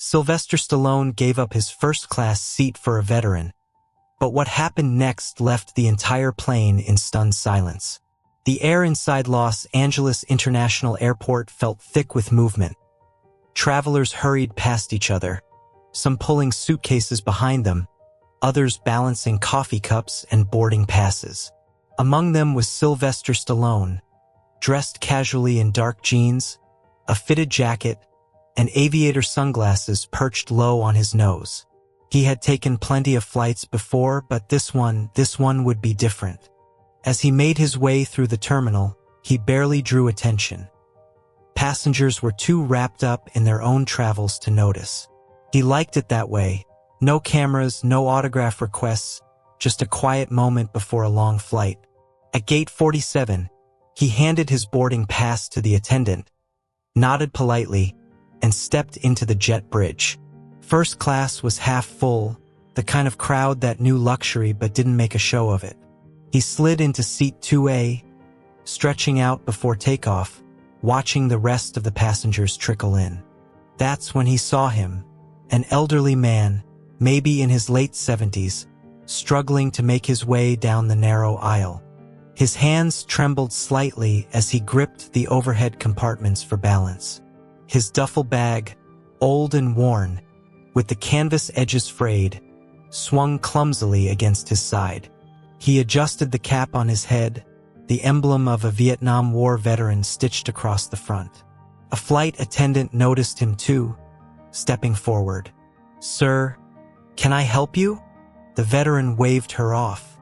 Sylvester Stallone gave up his first-class seat for a veteran, but what happened next left the entire plane in stunned silence. The air inside Los Angeles International Airport felt thick with movement. Travelers hurried past each other, some pulling suitcases behind them, others balancing coffee cups and boarding passes. Among them was Sylvester Stallone, dressed casually in dark jeans, a fitted jacket, and aviator sunglasses perched low on his nose. He had taken plenty of flights before, but this one would be different. As he made his way through the terminal, he barely drew attention. Passengers were too wrapped up in their own travels to notice. He liked it that way. No cameras, no autograph requests, just a quiet moment before a long flight. At gate 47, he handed his boarding pass to the attendant, nodded politely, and stepped into the jet bridge. First class was half full, the kind of crowd that knew luxury but didn't make a show of it. He slid into seat 2A, stretching out before takeoff, watching the rest of the passengers trickle in. That's when he saw him, an elderly man, maybe in his late 70s, struggling to make his way down the narrow aisle. His hands trembled slightly as he gripped the overhead compartments for balance. His duffel bag, old and worn, with the canvas edges frayed, swung clumsily against his side. He adjusted the cap on his head, the emblem of a Vietnam War veteran stitched across the front. A flight attendant noticed him too, stepping forward. "Sir, can I help you?" The veteran waved her off.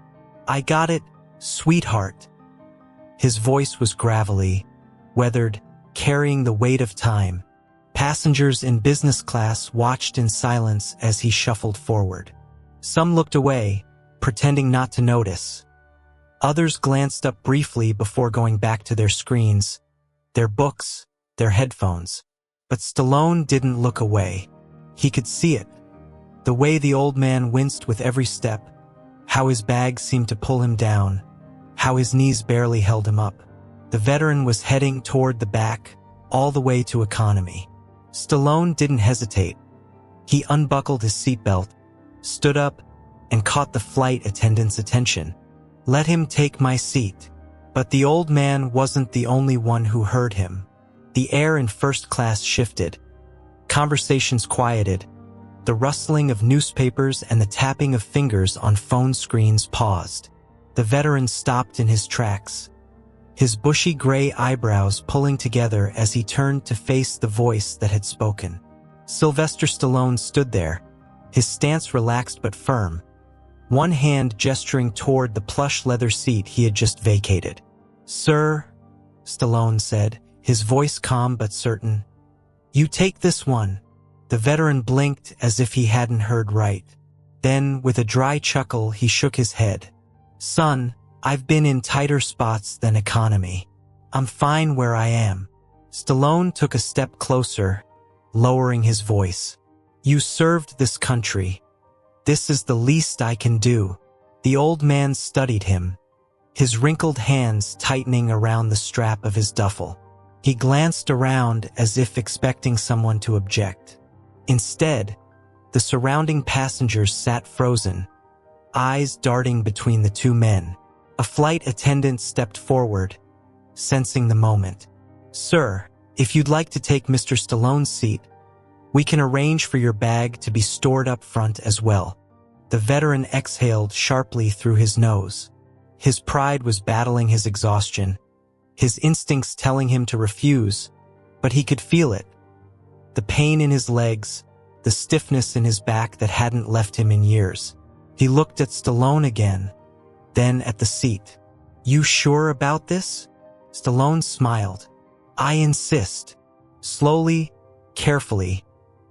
"I got it, sweetheart." His voice was gravelly, weathered, carrying the weight of time. Passengers in business class watched in silence as he shuffled forward. Some looked away, pretending not to notice. Others glanced up briefly before going back to their screens, their books, their headphones. But Stallone didn't look away. He could see it. The way the old man winced with every step, how his bag seemed to pull him down, how his knees barely held him up. The veteran was heading toward the back, all the way to economy. Stallone didn't hesitate. He unbuckled his seatbelt, stood up, and caught the flight attendant's attention. "Let him take my seat." But the old man wasn't the only one who heard him. The air in first class shifted. Conversations quieted. The rustling of newspapers and the tapping of fingers on phone screens paused. The veteran stopped in his tracks, his bushy gray eyebrows pulling together as he turned to face the voice that had spoken. Sylvester Stallone stood there, his stance relaxed but firm, one hand gesturing toward the plush leather seat he had just vacated. "Sir," Stallone said, his voice calm but certain, "you take this one." The veteran blinked as if he hadn't heard right. Then, with a dry chuckle, he shook his head. "Son, I've been in tighter spots than economy. I'm fine where I am." Stallone took a step closer, lowering his voice. "You served this country. This is the least I can do." The old man studied him, his wrinkled hands tightening around the strap of his duffel. He glanced around as if expecting someone to object. Instead, the surrounding passengers sat frozen, eyes darting between the two men. A flight attendant stepped forward, sensing the moment. "Sir, if you'd like to take Mr. Stallone's seat, we can arrange for your bag to be stored up front as well." The veteran exhaled sharply through his nose. His pride was battling his exhaustion, his instincts telling him to refuse, but he could feel it. The pain in his legs, the stiffness in his back that hadn't left him in years. He looked at Stallone again, then at the seat. "You sure about this?" Stallone smiled. "I insist." Slowly, carefully,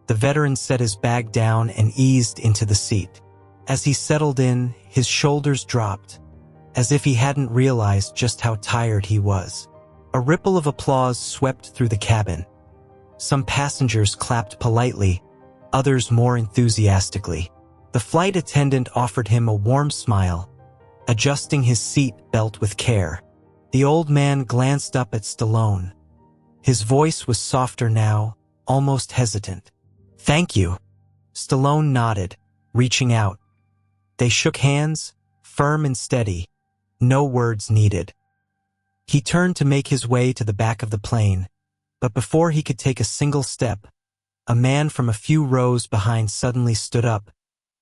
the veteran set his bag down and eased into the seat. As he settled in, his shoulders dropped, as if he hadn't realized just how tired he was. A ripple of applause swept through the cabin. Some passengers clapped politely, others more enthusiastically. The flight attendant offered him a warm smile, adjusting his seat belt with care. The old man glanced up at Stallone. His voice was softer now, almost hesitant. "Thank you." Stallone nodded, reaching out. They shook hands, firm and steady, no words needed. He turned to make his way to the back of the plane, but before he could take a single step, a man from a few rows behind suddenly stood up,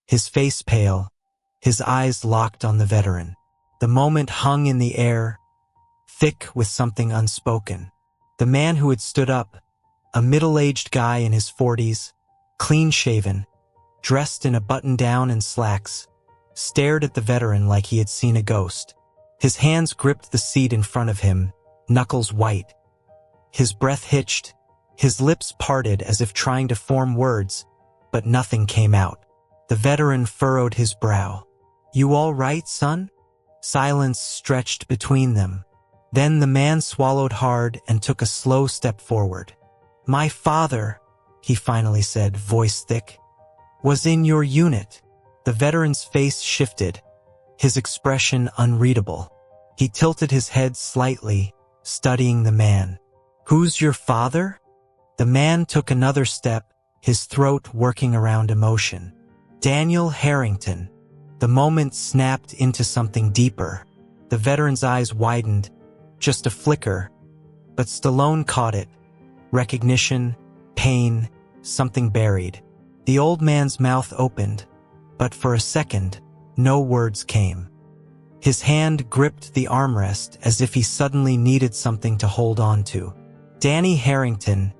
his face pale, his eyes locked on the veteran. The moment hung in the air, thick with something unspoken. The man who had stood up, a middle-aged guy in his 40s, clean-shaven, dressed in a button-down and slacks, stared at the veteran like he had seen a ghost. His hands gripped the seat in front of him, knuckles white. His breath hitched, his lips parted as if trying to form words, but nothing came out. The veteran furrowed his brow. "You all right, son?" Silence stretched between them. Then the man swallowed hard and took a slow step forward. "My father," he finally said, voice thick, "was in your unit." The veteran's face shifted, his expression unreadable. He tilted his head slightly, studying the man. "Who's your father?" The man took another step, his throat working around emotion. "Daniel Harrington." The moment snapped into something deeper. The veteran's eyes widened, just a flicker, but Stallone caught it. Recognition, pain, something buried. The old man's mouth opened, but for a second, no words came. His hand gripped the armrest as if he suddenly needed something to hold on to. "Danny Harrington,"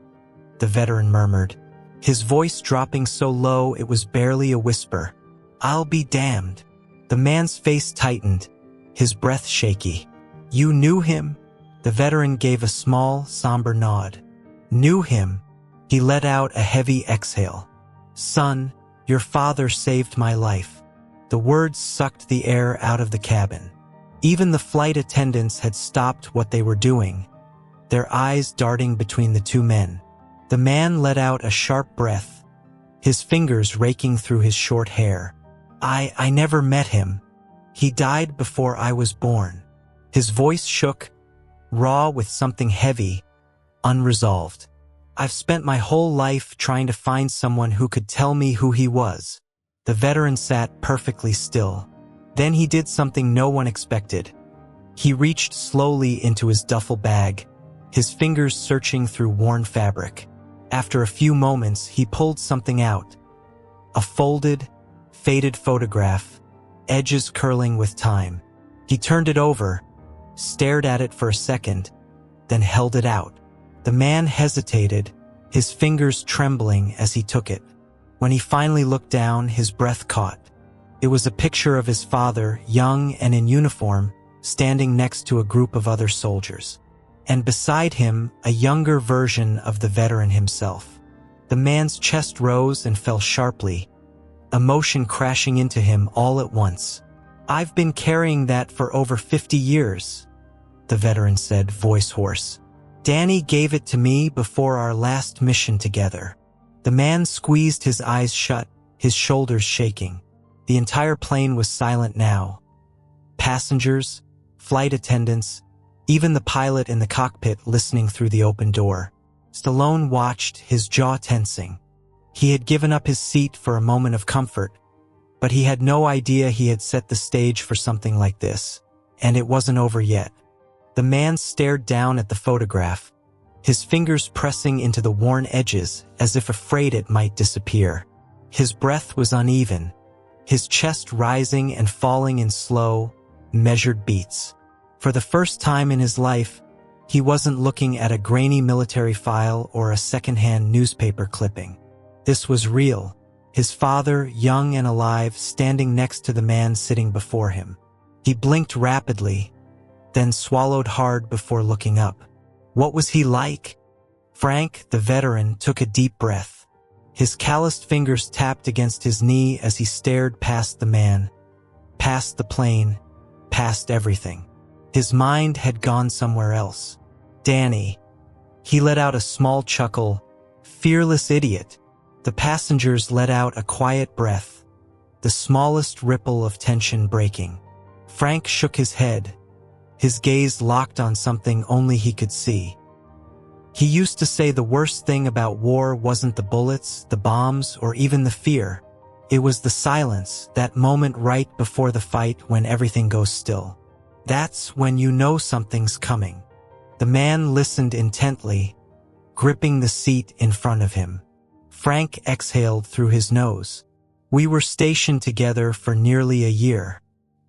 the veteran murmured, his voice dropping so low it was barely a whisper. "I'll be damned." The man's face tightened, his breath shaky. "You knew him?" The veteran gave a small, somber nod. "Knew him." He let out a heavy exhale. "Son, your father saved my life." The words sucked the air out of the cabin. Even the flight attendants had stopped what they were doing, their eyes darting between the two men. The man let out a sharp breath, his fingers raking through his short hair. I never met him. He died before I was born." His voice shook, raw with something heavy, unresolved. "I've spent my whole life trying to find someone who could tell me who he was." The veteran sat perfectly still. Then he did something no one expected. He reached slowly into his duffel bag, his fingers searching through worn fabric. After a few moments, he pulled something out. A folded, faded photograph, edges curling with time. He turned it over, stared at it for a second, then held it out. The man hesitated, his fingers trembling as he took it. When he finally looked down, his breath caught. It was a picture of his father, young and in uniform, standing next to a group of other soldiers. And beside him, a younger version of the veteran himself. The man's chest rose and fell sharply, emotion crashing into him all at once. "I've been carrying that for over 50 years, the veteran said, voice hoarse. "Danny gave it to me before our last mission together." The man squeezed his eyes shut, his shoulders shaking. The entire plane was silent now. Passengers, flight attendants, even the pilot in the cockpit listening through the open door. Stallone watched, his jaw tensing. He had given up his seat for a moment of comfort, but he had no idea he had set the stage for something like this, and it wasn't over yet. The man stared down at the photograph, his fingers pressing into the worn edges as if afraid it might disappear. His breath was uneven, his chest rising and falling in slow, measured beats. For the first time in his life, he wasn't looking at a grainy military file or a secondhand newspaper clipping. This was real, his father, young and alive, standing next to the man sitting before him. He blinked rapidly, then swallowed hard before looking up. What was he like? Frank, the veteran, took a deep breath. His calloused fingers tapped against his knee as he stared past the man, past the plane, past everything. His mind had gone somewhere else. Danny. He let out a small chuckle. Fearless idiot. The passengers let out a quiet breath, the smallest ripple of tension breaking. Frank shook his head, his gaze locked on something only he could see. He used to say the worst thing about war wasn't the bullets, the bombs, or even the fear. It was the silence, that moment right before the fight when everything goes still. That's when you know something's coming. The man listened intently, gripping the seat in front of him. Frank exhaled through his nose. We were stationed together for nearly a year.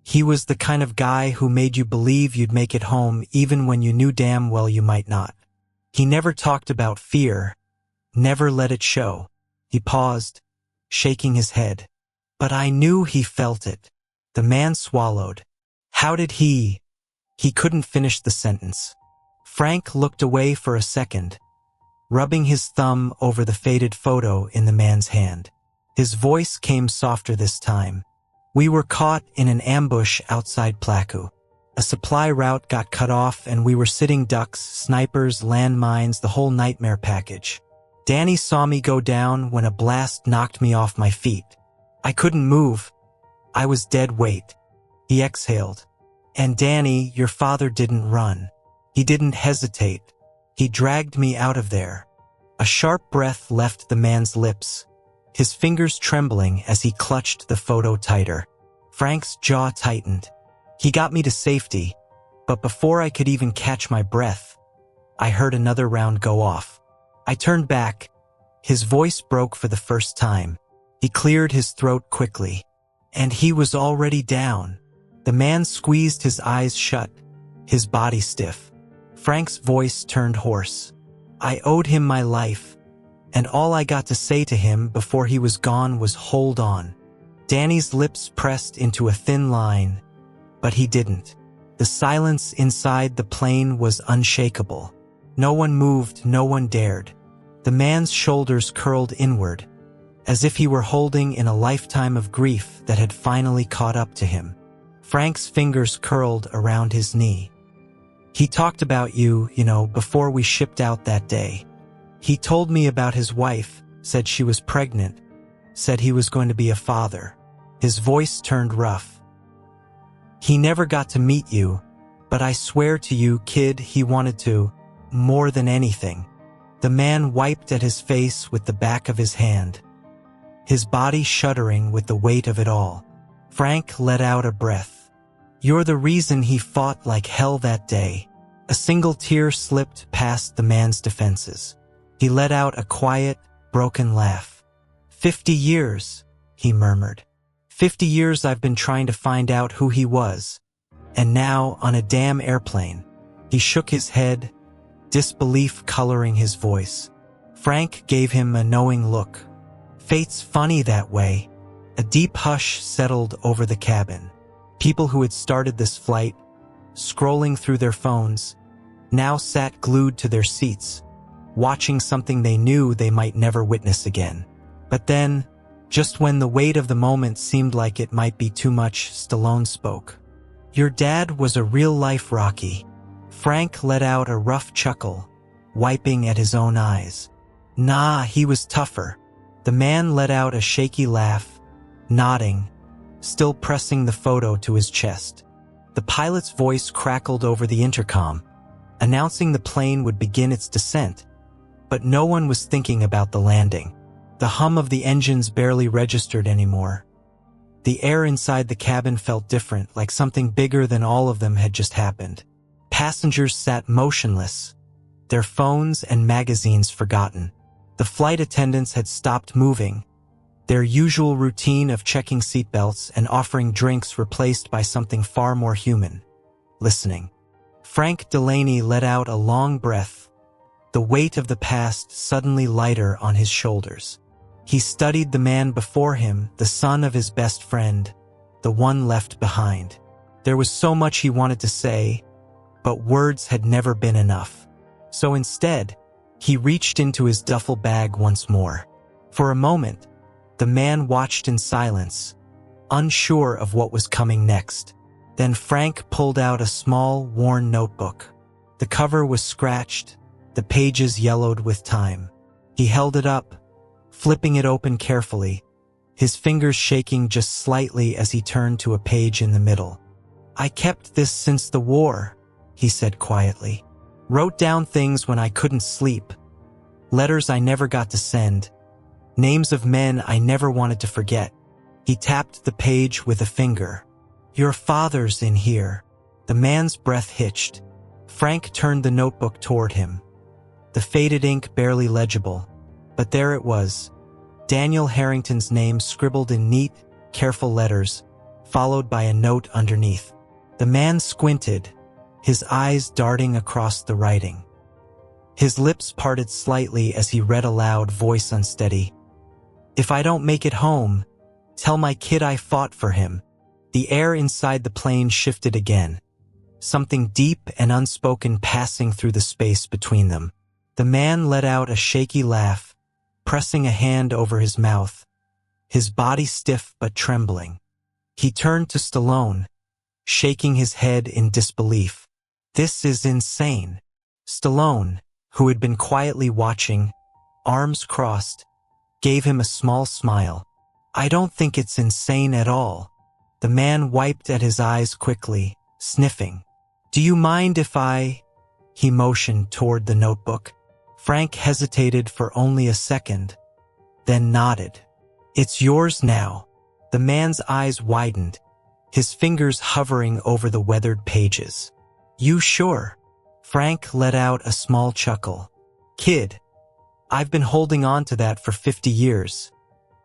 He was the kind of guy who made you believe you'd make it home even when you knew damn well you might not. He never talked about fear, never let it show. He paused, shaking his head. But I knew he felt it. The man swallowed. How did he? He couldn't finish the sentence. Frank looked away for a second, rubbing his thumb over the faded photo in the man's hand. His voice came softer this time. We were caught in an ambush outside Plaku. A supply route got cut off and we were sitting ducks, snipers, landmines, the whole nightmare package. Danny saw me go down when a blast knocked me off my feet. I couldn't move. I was dead weight. He exhaled. And Danny, your father didn't run. He didn't hesitate. He dragged me out of there. A sharp breath left the man's lips, his fingers trembling as he clutched the photo tighter. Frank's jaw tightened. He got me to safety, but before I could even catch my breath, I heard another round go off. I turned back. His voice broke for the first time. He cleared his throat quickly. And he was already down. The man squeezed his eyes shut, his body stiff. Frank's voice turned hoarse. I owed him my life, and all I got to say to him before he was gone was hold on. Danny's lips pressed into a thin line, but he didn't. The silence inside the plane was unshakable. No one moved, no one dared. The man's shoulders curled inward, as if he were holding in a lifetime of grief that had finally caught up to him. Frank's fingers curled around his knee. He talked about you, before we shipped out that day. He told me about his wife, said she was pregnant, said he was going to be a father. His voice turned rough. He never got to meet you, but I swear to you, kid, he wanted to, more than anything. The man wiped at his face with the back of his hand, his body shuddering with the weight of it all. Frank let out a breath. You're the reason he fought like hell that day. A single tear slipped past the man's defenses. He let out a quiet, broken laugh. 50 years, he murmured. 50 years I've been trying to find out who he was. And now, on a damn airplane. He shook his head, disbelief coloring his voice. Frank gave him a knowing look. Fate's funny that way. A deep hush settled over the cabin. People who had started this flight, scrolling through their phones, now sat glued to their seats, watching something they knew they might never witness again. But then, just when the weight of the moment seemed like it might be too much, Stallone spoke. Your dad was a real-life Rocky. Frank let out a rough chuckle, wiping at his own eyes. Nah, he was tougher. The man let out a shaky laugh, nodding, still pressing the photo to his chest. The pilot's voice crackled over the intercom, announcing the plane would begin its descent, but no one was thinking about the landing. The hum of the engines barely registered anymore. The air inside the cabin felt different, like something bigger than all of them had just happened. Passengers sat motionless, their phones and magazines forgotten. The flight attendants had stopped moving, their usual routine of checking seatbelts and offering drinks replaced by something far more human. Listening. Frank Delaney let out a long breath, the weight of the past suddenly lighter on his shoulders. He studied the man before him, the son of his best friend, the one left behind. There was so much he wanted to say, but words had never been enough. So instead, he reached into his duffel bag once more. For a moment, the man watched in silence, unsure of what was coming next. Then Frank pulled out a small, worn notebook. The cover was scratched, the pages yellowed with time. He held it up, flipping it open carefully, his fingers shaking just slightly as he turned to a page in the middle. I kept this since the war, he said quietly. Wrote down things when I couldn't sleep, letters I never got to send, names of men I never wanted to forget. He tapped the page with a finger. Your father's in here. The man's breath hitched. Frank turned the notebook toward him. The faded ink barely legible, but there it was. Daniel Harrington's name scribbled in neat, careful letters, followed by a note underneath. The man squinted, his eyes darting across the writing. His lips parted slightly as he read aloud, voice unsteady. If I don't make it home, tell my kid I fought for him. The air inside the plane shifted again, something deep and unspoken passing through the space between them. The man let out a shaky laugh, pressing a hand over his mouth, his body stiff but trembling. He turned to Stallone, shaking his head in disbelief. This is insane. Stallone, who had been quietly watching, arms crossed, gave him a small smile. I don't think it's insane at all. The man wiped at his eyes quickly, sniffing. Do you mind if I... He motioned toward the notebook. Frank hesitated for only a second, then nodded. It's yours now. The man's eyes widened, his fingers hovering over the weathered pages. You sure? Frank let out a small chuckle. Kid, I've been holding on to that for 50 years.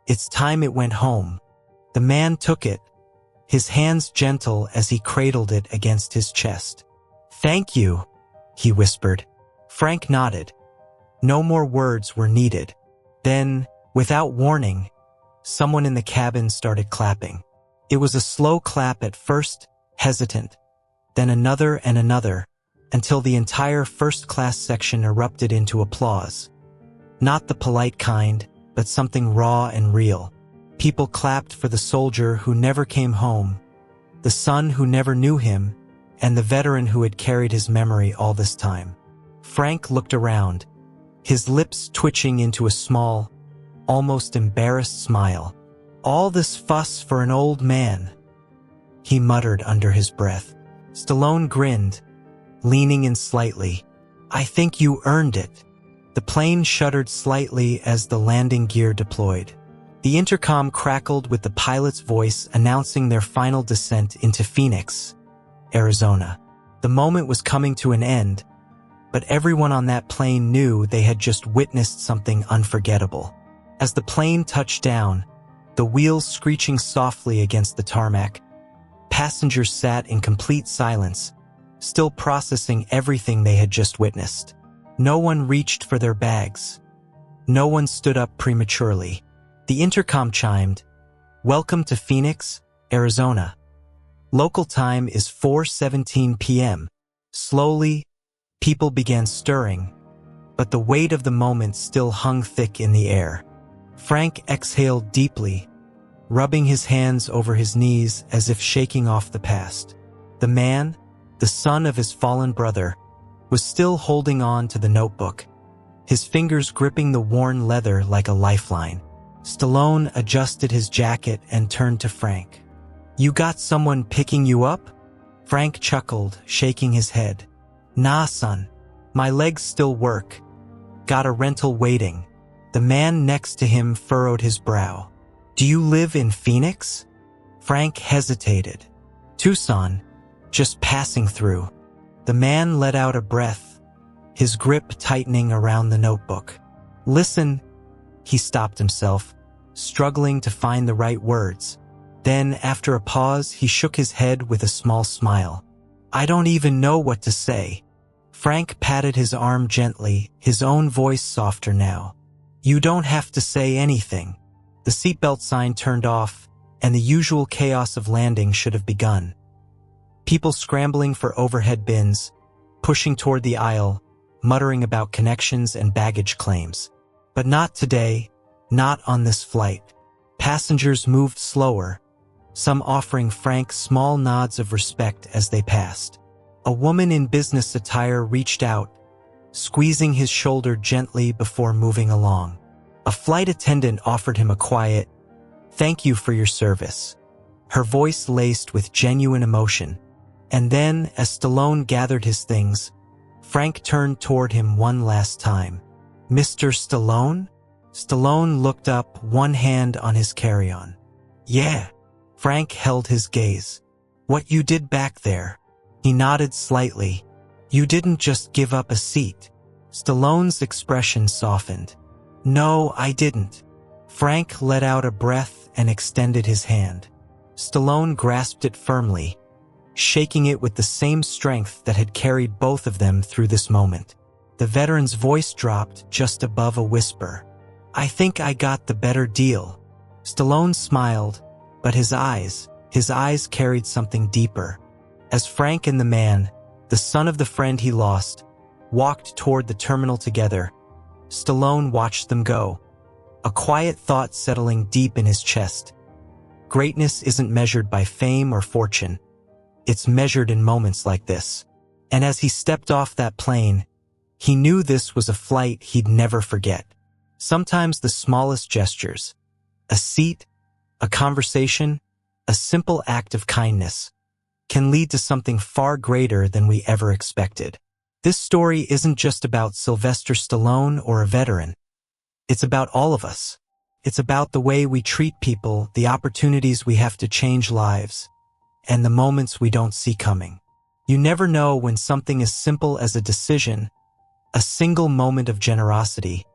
It's time it went home. The man took it, his hands gentle as he cradled it against his chest. Thank you, he whispered. Frank nodded. No more words were needed. Then, without warning, someone in the cabin started clapping. It was a slow clap at first, hesitant, then another and another, until the entire first-class section erupted into applause. Not the polite kind, but something raw and real. People clapped for the soldier who never came home, the son who never knew him, and the veteran who had carried his memory all this time. Frank looked around, his lips twitching into a small, almost embarrassed smile. All this fuss for an old man, he muttered under his breath. Stallone grinned, leaning in slightly. I think you earned it. The plane shuddered slightly as the landing gear deployed. The intercom crackled with the pilot's voice announcing their final descent into Phoenix, Arizona. The moment was coming to an end, but everyone on that plane knew they had just witnessed something unforgettable. As the plane touched down, the wheels screeching softly against the tarmac, passengers sat in complete silence, still processing everything they had just witnessed. No one reached for their bags. No one stood up prematurely. The intercom chimed, "Welcome to Phoenix, Arizona. Local time is 4:17 p.m. Slowly, people began stirring, but the weight of the moment still hung thick in the air. Frank exhaled deeply, rubbing his hands over his knees as if shaking off the past. The man, the son of his fallen brother, was still holding on to the notebook, his fingers gripping the worn leather like a lifeline. Stallone adjusted his jacket and turned to Frank. You got someone picking you up? Frank chuckled, shaking his head. Nah, son. My legs still work. Got a rental waiting. The man next to him furrowed his brow. Do you live in Phoenix? Frank hesitated. Tucson, just passing through. The man let out a breath, his grip tightening around the notebook. Listen, he stopped himself, struggling to find the right words. Then, after a pause, he shook his head with a small smile. I don't even know what to say. Frank patted his arm gently, his own voice softer now. You don't have to say anything. The seatbelt sign turned off, and the usual chaos of landing should have begun. People scrambling for overhead bins, pushing toward the aisle, muttering about connections and baggage claims. But not today, not on this flight. Passengers moved slower, some offering Frank small nods of respect as they passed. A woman in business attire reached out, squeezing his shoulder gently before moving along. A flight attendant offered him a quiet, "Thank you for your service," her voice laced with genuine emotion. And then, as Stallone gathered his things, Frank turned toward him one last time. "Mr. Stallone?" Stallone looked up, one hand on his carry-on. "Yeah." Frank held his gaze. "What you did back there?" He nodded slightly. "You didn't just give up a seat." Stallone's expression softened. "No, I didn't." Frank let out a breath and extended his hand. Stallone grasped it firmly, shaking it with the same strength that had carried both of them through this moment. The veteran's voice dropped just above a whisper. "I think I got the better deal." Stallone smiled, but his eyes carried something deeper. As Frank and the man, the son of the friend he lost, walked toward the terminal together, Stallone watched them go, a quiet thought settling deep in his chest. Greatness isn't measured by fame or fortune. It's measured in moments like this. And as he stepped off that plane, he knew this was a flight he'd never forget. Sometimes the smallest gestures, a seat, a conversation, a simple act of kindness, can lead to something far greater than we ever expected. This story isn't just about Sylvester Stallone or a veteran. It's about all of us. It's about the way we treat people, the opportunities we have to change lives, and the moments we don't see coming. You never know when something as simple as a decision, a single moment of generosity,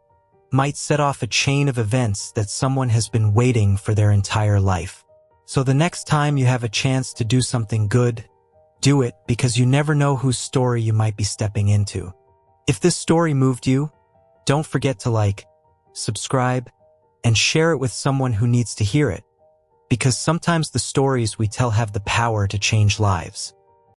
might set off a chain of events that someone has been waiting for their entire life. So the next time you have a chance to do something good, do it, because you never know whose story you might be stepping into. If this story moved you, don't forget to like, subscribe, and share it with someone who needs to hear it, because sometimes the stories we tell have the power to change lives.